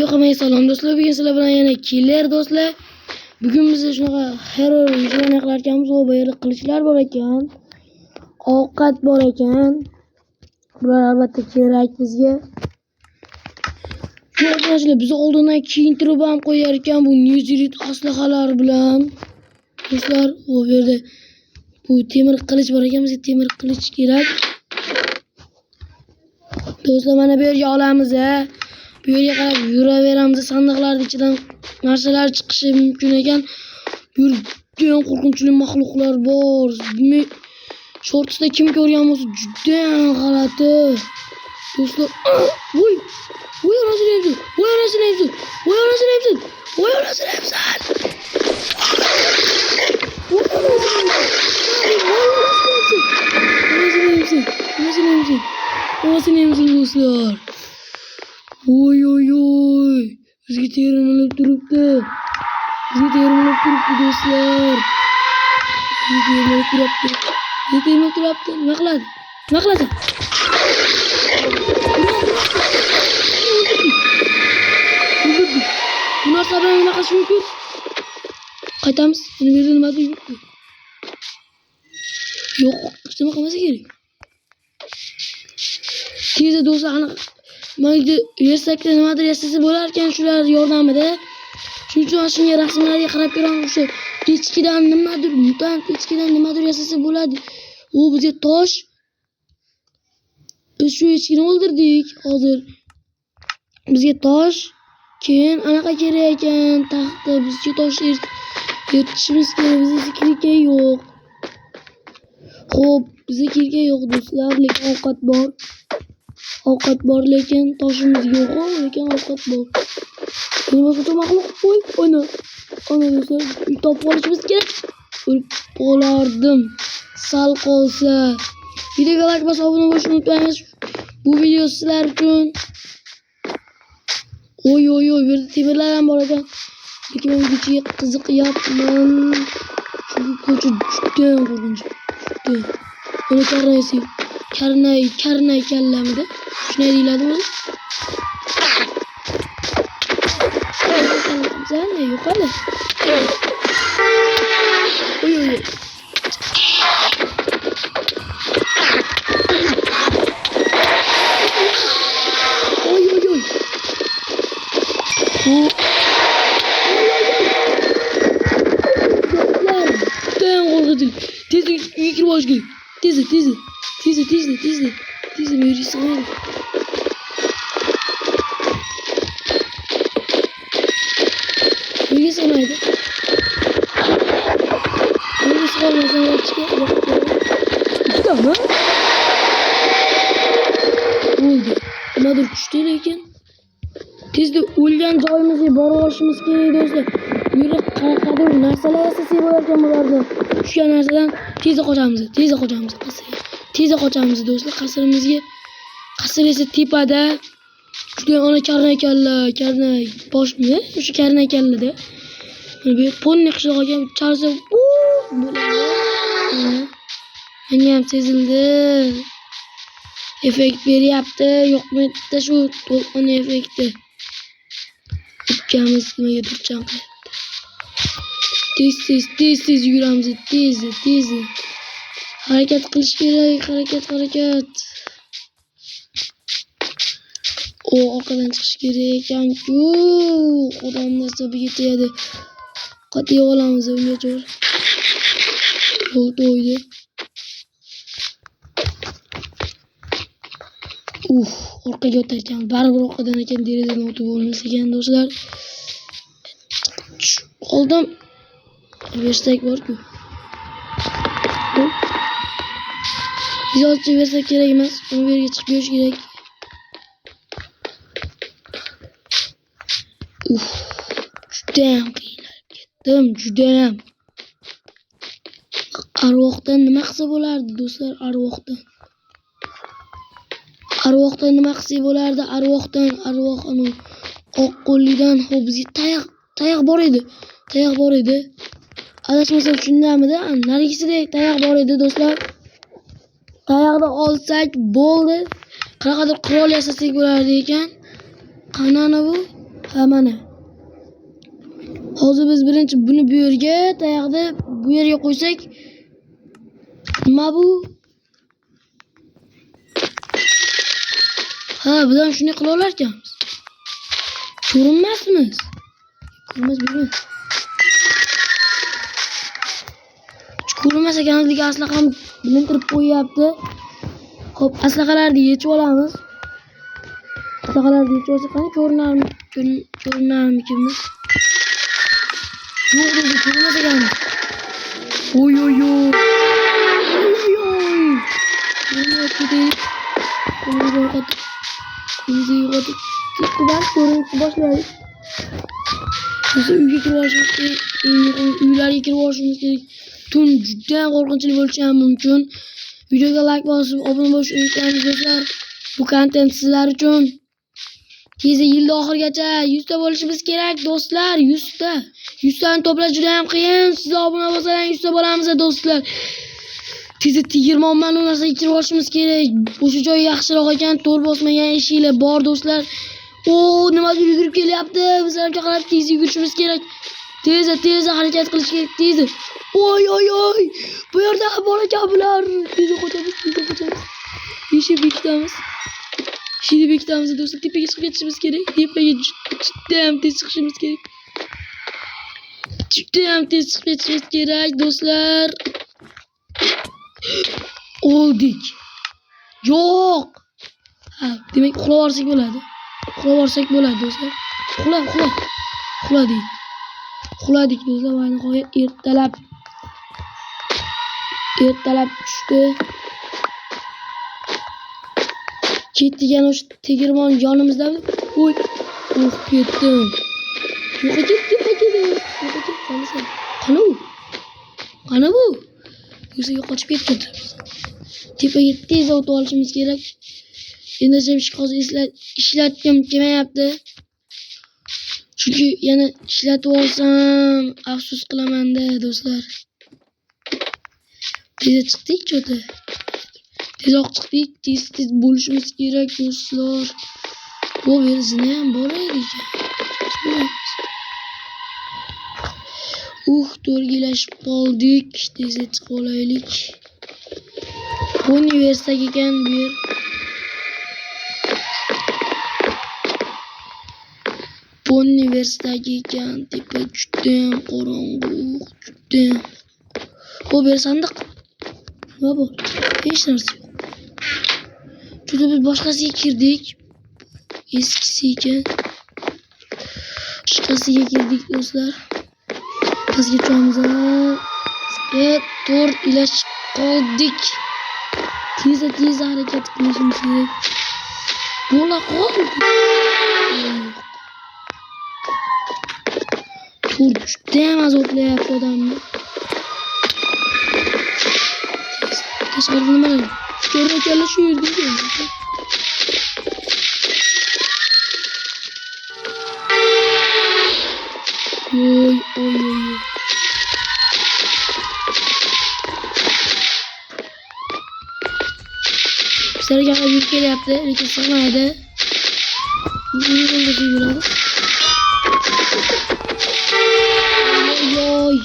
Yo'qamay salom do'stlar, bugun sizlar bilan yana killer do'stlar. Bugun biz shunaqa hero ishlarni qilar ekanmiz. Bu yerda qilichlar bor ekan, ovqat bor ekan. Bular albatta kerak bizga. Arkadaşlar biz oldindan kiyintirib ham qo'yar ekan bu Newzirit aslahalar bilan. Do'stlar, bu yerda bu temir qilich bor ekan, bizga temir qilich kerak. Do'stlar, mana bu yerga olamiz ha. Bu yerga qarab yuraveramiz. Sandiqlarning ichidan narsalar chiqishi mumkin ekan. Bu yerda qo'rqinchli maxluqlar bor. Shortsda kim ko'rgan bo'lsa juda g'alati. Do'stlar, voy orasini yebsin. Voy orasini yebsin. Voy orasini yebsin. Voy orasini yebsin. Orasini yebsin do'stlar. Oy bizga terimlab turibdi. Do'stlar. Bizga terimlab turibdi. Nima qiladi? Bu narsa bilan nima qilish mumkin? Qaytamiz. Endi bu yerda nima deyapti? Yo'q, hech nima qilmasa kerak. Tezda do'stlar, aniq mayda yersakda nimadir yasasa bo'lar ekan shular yordamida. Shuning uchun shunga rasmlarga qarab ko'ramiz. O'sha echkidan nimadir, mutant echkidan nimadir yasasa bo'ladi. U bizga tosh. Biz shu echkini o'ldirdik. Hozir bizga tosh, keyin anaqa kerak ekan, taxta. Bizga tosh yirtishimiz kerak. Bizga kirka yo'q. Xo'p, bizga kirka yo'q do'stlar, lekin ovqat bor, lekin toshimiz yo'q, lekin ovqat bor. Nima bo'lsa maxluq qo'y, ana do'stlar, topib olishimiz kerak. O'lib qolardim sal qolsa. Videoga like bosib obuna bo'lishni unutmaysiz. Bu video sizlar uchun. Oy, bu yerda temirlar ham bor ekan. Lekin men ko'chaga qiziqyapman. Chunki ko'cha juda qo'rqinch. Buni karnay kallamida. Shunday deyiladi o'zi. Zalni yo'qali. Oy. Tezda yigirib olish kerak. Tezda beri sig'maydi. Nega sig'maydi? Nega sig'olmasam o'tishga ikkitami? Bo'ldi. Nimadir tushdi lekin. Tezda o'lgan joyimizga borib olishimiz kerak do'stlar. Bu yerda qanaqadir narsalar yasasak bo'lar ekan bulardan. Tushgan narsadan tezda qochamiz do'stlar. Qasr esa tepada. Juda ona karnay boshmi? O'sha karnay kallada. Mana bu ponni qishlog'iga chalsa, bo'ladi. Meni ham sezildi. Effekt beryapti. Yo'qmi? Bitta shu to'lqin effekti. Ikkamiz nimaga turcham qilyapti. Tez yuramiz. Tez. Harakat qilish kerak. Harakat. Orqadan chiqish kerak ekan-ku. Odamlar sabiga tegadi. Qat'iy olamiz ungacha. Yo'l to'ydi. Orqaga o'tar ekan. Baribir orqadan ekan, derazadan o'tib bo'lmas ekan do'stlar. Oldim. Versak bor-ku. Yozchi versak kerak emas. Uni bu yerga chiqib berish kerak. Judayam qiynalib ketdim, judayam. Arvohdan nima qilsa bo'lardi do'stlar? Arvohdan nima qilsa bo'lardi? Arvoh anu oq qo'llidan bizga tayoq bor edi. Adashmasam shundamida, narigisidek tayoq bor edi do'stlar. Tayoqni olsak bo'ldi. Qanaqadir qurol yasasak bo'lardi ekan. Qanani bu? Ha mana. Hozir biz birinchi buni bu yerga tayoqda bu yerga qo'ysak, nima bu? Ha, biz ham shuni qila olar ekanmiz. Ko'rinmasmiz. Ko'rinmas buni. Ko'rinmas ekanligi aslaqam bilintirib qo'yapti. Xo'p, aslaqalarni yechib olamiz. Aslaqalarni yechib olsak qani ko'rinarmikanmiz? Yo'q, biz ko'rinmas ekanmiz. Oy oy oy. Oy oy. Bizi yo'qotib ketdilar, ko'rinishni boshlaydi. Biz uyga kirib olishimiz kerak, uylarga kirib olishimiz kerak. Tun juda qo'rqinchli bo'lishi ham mumkin. Videoga like bosib, obuna bo'lishni unutmaymiz do'stlar. Bu kontent sizlar uchun. Tezda yil oxirigacha 100 ta bo'lishimiz kerak do'stlar, 100 ta. 100 tani to'plash juda ham qiyin. Siz obuna bo'lsangiz 100 ta bo'lamiz do'stlar. Tezda 20 ming narsaga kirib olishimiz kerak. O'sha joy yaxshiroq ekan, to'l bosmagan eshiklar bor do'stlar. Nimadir yugurib kelyapti. Bizlarga qarab tez yugurishimiz kerak. Tezda harakat qilish kerak, tezda. Oy oy oy. Bu yerda bor ekan bular. Tezda qochamiz. Eshik bekitamiz. Eshikni bekitamiz do'stlar. Tepaga chiqib ketishimiz kerak. Tepaga juda ham tez chiqishimiz kerak. Juda ham tez chiqib ketishimiz kerak do'stlar. Oldik. Yo'q. Ha, demak uxlavorsak bo'ladi. Uxlavorsak bo'ladi do'stlar. Uxladik. Uxladik do'stlar. Va nihoyat ertalab tushdi. Ketgan o'sha tegirmon yonimizda. Voy, ketdim. Yo'q ketdi. Qani bu? Yuzaga qochib ketdi. Tepaga tez o'tib olishimiz kerak. Endi hozir ishlatgim kelmayapti. Chunki yana ishlatib olsam afsus qilaman-da do'stlar. Tez chiqdik cho'ta. Tezroq chiqdik. Tez bo'lishimiz kerak do'stlar. Bu versini ham boraylik. To'rgilashib qoldik. Tezda chiqib olaylik. Bu universitet ekan bu yer. Bu universitet ekan. Tepa juda ham qorong'u. Bu yer sandiq. Nima bor? Hech narsa yo'q. Juda biz boshqasiga kirdik. Eskisi ekan. Boshqasiga kirdik do'stlar. Bizga cho'mza. To'rt ilashib qoldik. Tezda harakat qilishimiz kerak. Bo'la qoldi. To'rt juda ham azoblayapti odamni. Tashqarida nimalar? Ko'rakalar shu yerda ekan. Oy. Bizlarga yurib kelyapti, lekin sig'maydi. Oy.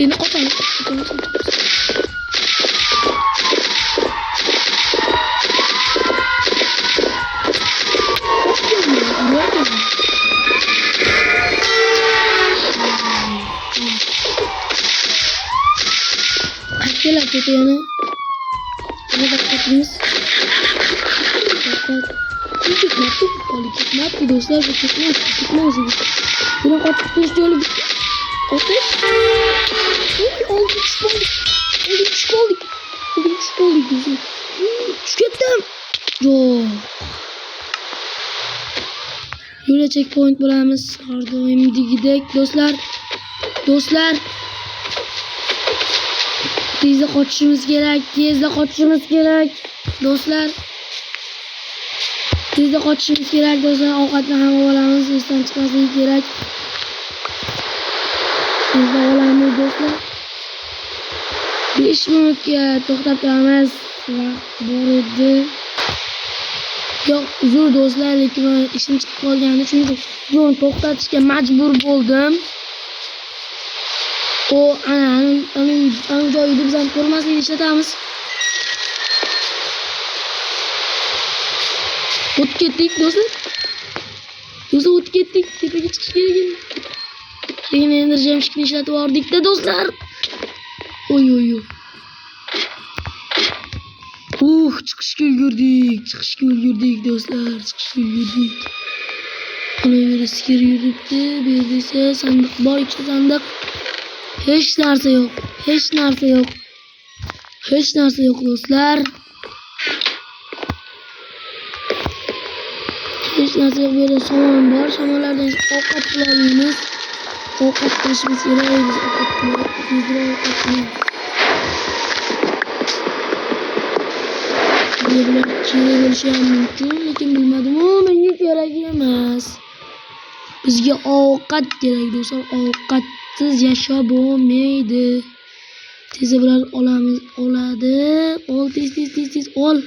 Endi qochamiz. Kelar kötü yana. Buna bakabiliriz. Çıkmadı dostlar. Bu çıkmaz. Buna kaçıp şöyle bir ateş. Oldu çıkmadık. Çıkettim. Yok. Böyle checkpoint bulamız. Arda'yımdı gidek dostlar. Tezda qochishimiz kerak do'stlar. Ovqatni ham olamiz, esdan chiqmasligi kerak. Tezda olamiz do'stlar. 5 minutga to'xtab turamiz. Vaqt bor edi. Yo'q, uzr do'stlar, lekin ishim chiqib qolgandi, shuning uchun videoni to'xtatishga majbur bo'ldim. Ana joyida biz ham ko'rmaslikni ishlatamiz. O'tib ketdik do'stlar. O'tib ketdik. Tepaga chiqish kerak edi. Keyin endi jamshikni ishlatib yubordik-da do'stlar. Oy. Chiqishga ulgurdik do'stlar. Ana yerda sigir yuribdi. Bu yerda esa sandiq bor, ikkita sandiq. Hech narsa yo'q do'stlar. Hech narsa yo'q. Bu yerda somon bor. Somonlardan ovqat qilaylik. Ovqat qilishimiz kerak. Biz ovqat qilaylik. Bular kerak bo'lishi ham mumkin, lekin bilmadim. Menga kerak emas. Bizga ovqat kerak do'stlar. Ovqatsiz yashab bo'lmaydi. Tezda bular oladi. Ol tez ol.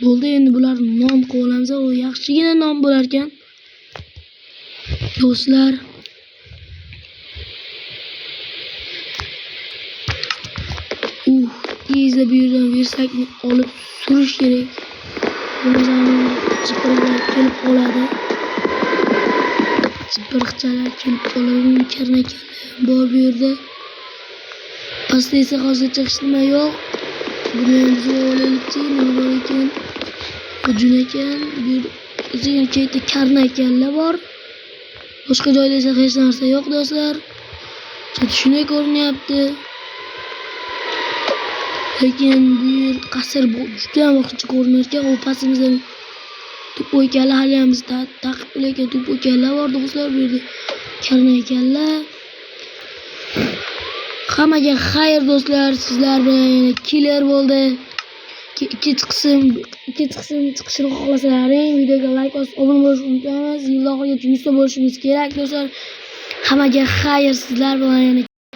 Bo'ldi, endi bular non qilib olamiz. O yaxshigina non bo'lar ekan. Do'stlar, tezda bu yerdan versakni olib surish kerak. Bo'lmasa chipirlar kelib qoladi. Chipirqchalar kelib qoladi. Karnakalar bor bu yerda. Pastda esa hozircha hech nima yo'q. Buni ham buzib olaylikchi. Nima bor ekan? Hujun ekan. Bu yerda karnakalar bor. Boshqa joyda esa hech narsa yo'q do'stlar. Shunday ko'rinyapti. Lekin bu yer qasr juda ham vaqtcha ko'rinar ekan. U pastimizda tup o'ykanlar hali ham biz taqib qilayotgan tup o'ykanlar bor do'stlar. Bu yerda karnakalar. Hammaga xayr do'stlar, sizlar bilan yana killer bo'ldi. Ikkinchi qism chiqishini xohlasalaring, videoga like bosib obuna bo'lishni unutmaysiz. Yil oxirigacha 100 ta bo'lishimiz kerak do'stlar. Hammaga xayr, sizlar bilan yana